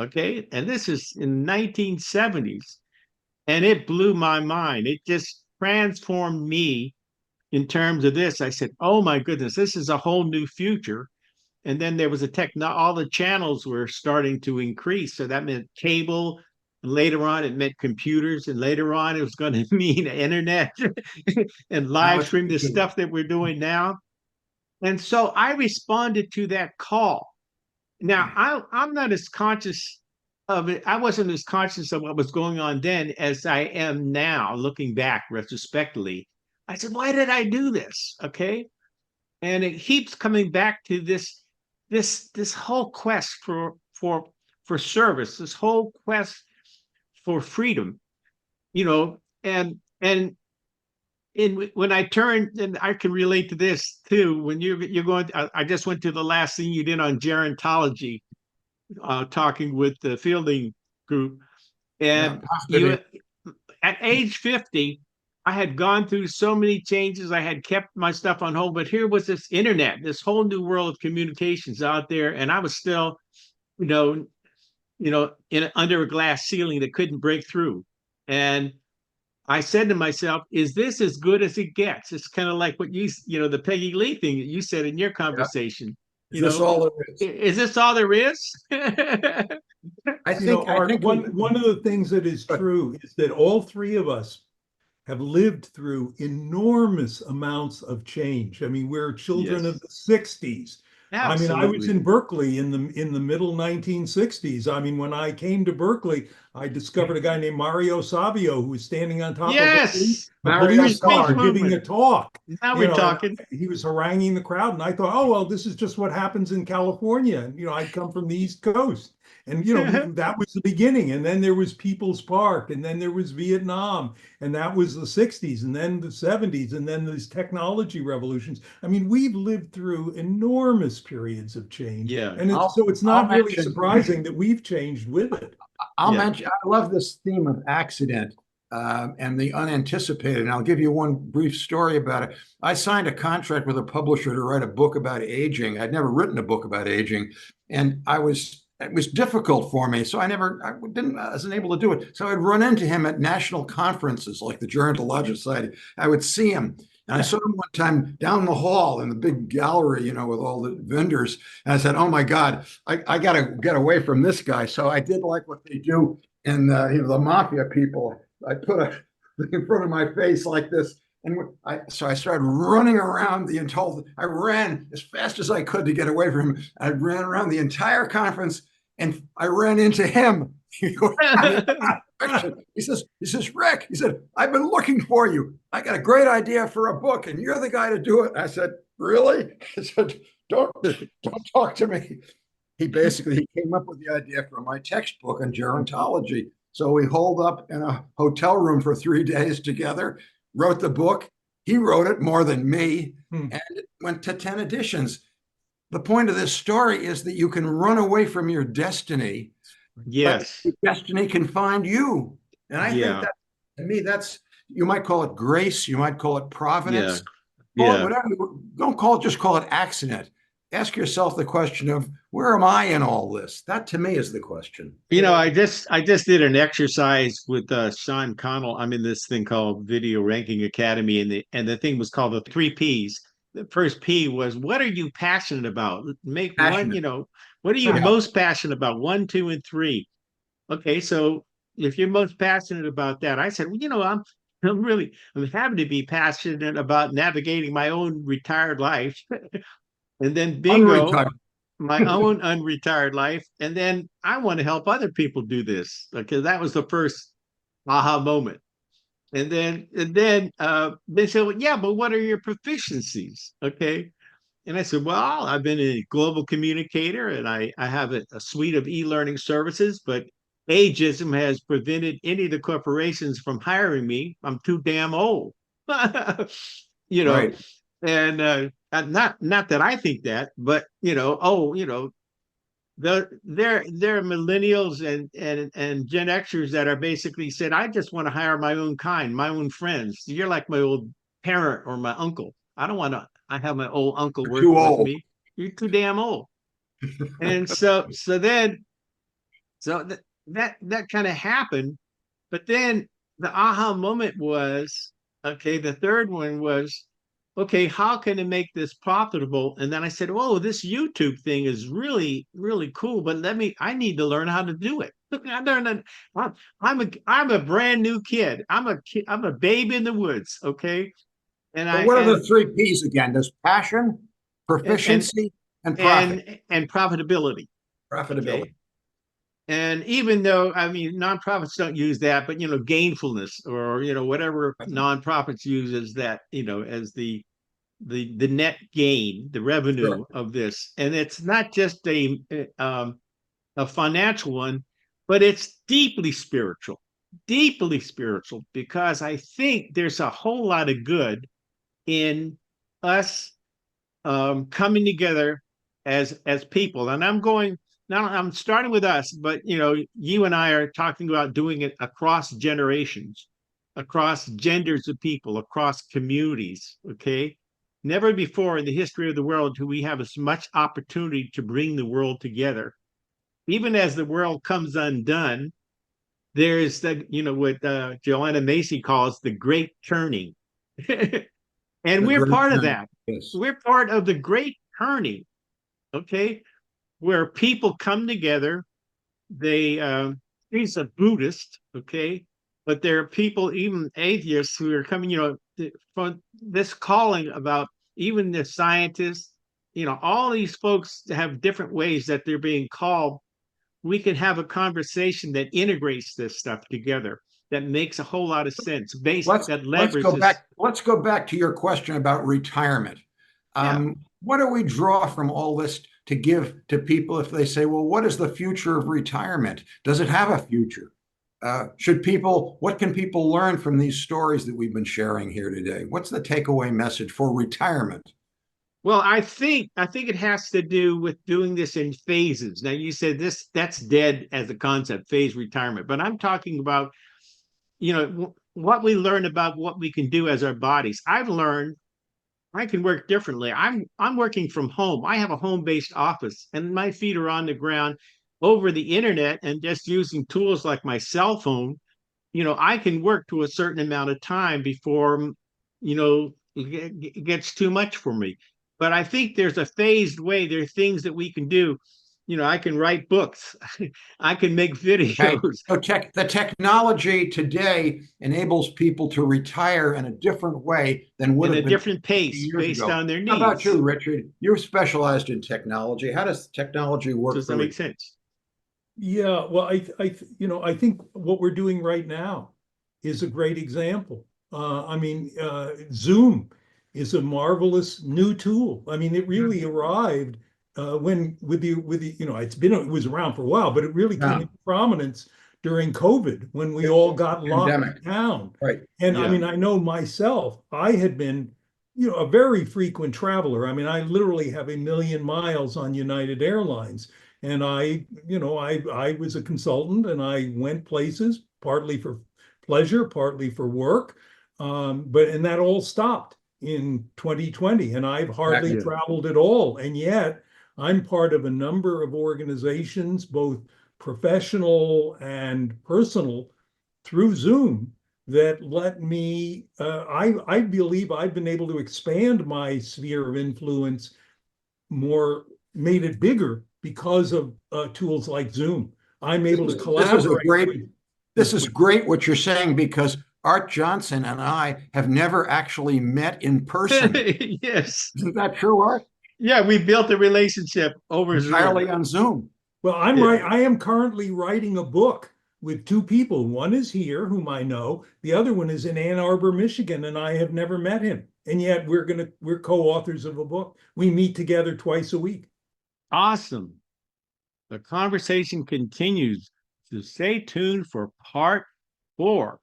Okay. And this is in 1970s. And it blew my mind. It just transformed me in terms of this. I said, oh my goodness, this is a whole new future. And then there was all the channels were starting to increase. So that meant cable. And later on, it meant computers. And later on, it was going to mean internet and Now live it's stream the stuff that we're doing now. And so I responded to that call. Now, I'm not as conscious of it. I wasn't as conscious of what was going on then as I am now, looking back retrospectively. I said, why did I do this? Okay. And it keeps coming back to this whole quest for service, this whole quest for freedom, you know, and when I turned, and I can relate to this too. When you're going, I just went to the last thing you did on gerontology, talking with the fielding group, yeah, and you at age 50, I had gone through so many changes. I had kept my stuff on hold, but here was this internet, this whole new world of communications out there, and I was still, you know, under a glass ceiling that couldn't break through. And I said to myself, "Is this as good as it gets?" It's kind of like what the Peggy Lee thing that you said in your yeah. conversation. Is this all there is? Is this all there is? I You know, think Art, one of the things that is but true is that all three of us have lived through enormous amounts of change. I mean, we're children of Yes, the 60s. I mean, I was absolutely. in Berkeley in the middle 1960s. I mean, when I came to Berkeley, I discovered a guy named Mario Savio who was standing on top of Yes, a Mario free police speech car Savio. giving a movement. talk. Now You we're know, and talking. he was haranguing the crowd, and I thought, oh well, this is just what happens in California. And I'd come from the East Coast, and that was the beginning. And then there was People's Park, and then there was Vietnam, and that was the 60s, and then the 70s, and then these technology revolutions. I mean, we've lived through enormous periods of change, Yeah, and it's I'll not really mention surprising that we've changed with it. yeah. I love this theme of accident and the unanticipated. And I'll give you one brief story about it. I signed a contract with a publisher to write a book about aging. I'd never written a book about aging, and it was difficult for me. So I wasn't able to do it. So I'd run into him at national conferences like the Gerontology Society. I would see him. And I saw him one time down the hall in the big gallery, with all the vendors. And I said, "Oh my God, I got to get away from this guy." So I did like what they do in the mafia people. I put a thing in front of my face like this. And so I started running around I ran as fast as I could to get away from him. I ran around the entire conference and I ran into him. He says, "Rick," he said, "I've been looking for you. I got a great idea for a book, and you're the guy to do it." I said, "Really?" I said, "Don't talk to me." He came up with the idea for my textbook on gerontology. So we holed up in a hotel room for 3 days together, wrote the book. He wrote it more than me, and it went to 10 editions. The point of this story is that you can run away from your destiny, but Yes. your destiny can find you. And I think Yeah. that, to me, you might call it grace, you might call it Yeah. providence, call it Yeah. whatever. Don't just call it accident. Ask yourself the question of, where am I in all this? That to me is the question. I just did an exercise with Sean Connell. I'm in this thing called Video Ranking Academy, and the thing was called the 3 Ps. The first P was, what are you passionate about? Make one, Passionate. what are you Yeah. most passionate about? 1, 2, and 3. Okay, so if you're most passionate about that, I said, well, I'm happy to be passionate about navigating my own retired life. And then bingo, Unretired. my own unretired life. And then I want to help other people do this, because that was the first aha moment. And then they said, well, yeah, but what are your proficiencies? Okay. And I said, well, I've been a global communicator, and I have a suite of e-learning services, but ageism has prevented any of the corporations from hiring me. I'm too damn old. you know, Right. and not that I think that, but they're millennials and Gen Xers that are basically said, I just want to hire my own kind, my own friends. You're like my old parent or my uncle. I don't want to. I have my old uncle Too working with old. me. You're too damn old. And so then So that kind of happened. But then the aha moment was, okay, the third one was, okay, how can I make this profitable? And then I said, oh, this YouTube thing is really, really cool, but I need to learn how to do it. Look, I'm a brand new kid. I'm a babe in the woods. Okay. So what are the three P's again? There's passion, proficiency, and profit. And profitability. Profitability. Okay. And even though, I mean, nonprofits don't use that, but, gainfulness, or, whatever nonprofits use as that, as the net gain, the revenue Sure. of this. And it's not just a financial one, but it's deeply spiritual, because I think there's a whole lot of good in us coming together as people. And I'm starting with us, but you and I are talking about doing it across generations, across genders of people, across communities. Okay. Never before in the history of the world do we have as much opportunity to bring the world together. Even as the world comes undone, there's what Joanna Macy calls the great turning. And we're part of that. Yes. We're part of the great turning, okay, where people come together. He's a Buddhist, okay, but there are people, even atheists, who are coming, from this calling about, even the scientists, all these folks have different ways that they're being called. We can have a conversation that integrates this stuff together, that makes a whole lot of sense, that leverages. Let's go back to your question about retirement. What do we draw from all this to give to people if they say, well, what is the future of retirement? Does it have a future? What can people learn from these stories that we've been sharing here today? What's the takeaway message for retirement? Well, I think it has to do with doing this in phases. Now, you said that's dead as a concept, phase retirement, but I'm talking about, what we learn about what we can do as our bodies. I've learned I can work differently. I'm working from home. I have a home-based office, and my feet are on the ground over the internet, and just using tools like my cell phone. I can work to a certain amount of time before, it gets too much for me. But I think there's a phased way. There are things that we can do. I can write books. I can make videos. Okay. So the technology today enables people to retire in a different way than would have been a different pace based on their needs. How about you, Richard? You're specialized in technology. How does technology work? Does that make sense? Yeah, well, I think what we're doing right now is a great example. Zoom is a marvelous new tool. I mean, it really arrived it was around for a while, but it really came into prominence during COVID when we all got locked down. Right. And I know myself, I had been, a very frequent traveler. I mean, I literally have 1 million miles on United Airlines. And I was a consultant, and I went places partly for pleasure, partly for work. And that all stopped in 2020, and I've hardly traveled at all. And yet I'm part of a number of organizations, both professional and personal, through Zoom, that let me, I believe I've been able to expand my sphere of influence made it bigger because of tools like Zoom. I'm able to collaborate. This is great what you're saying, because Art Johnson and I have never actually met in person. Yes. Isn't that true, Art? Yeah, we built a relationship entirely on Zoom. Well, I am currently writing a book with two people. One is here, whom I know. The other one is in Ann Arbor, Michigan, and I have never met him. And yet we're co-authors of a book. We meet together twice a week. Awesome. The conversation continues, so stay tuned for part 4.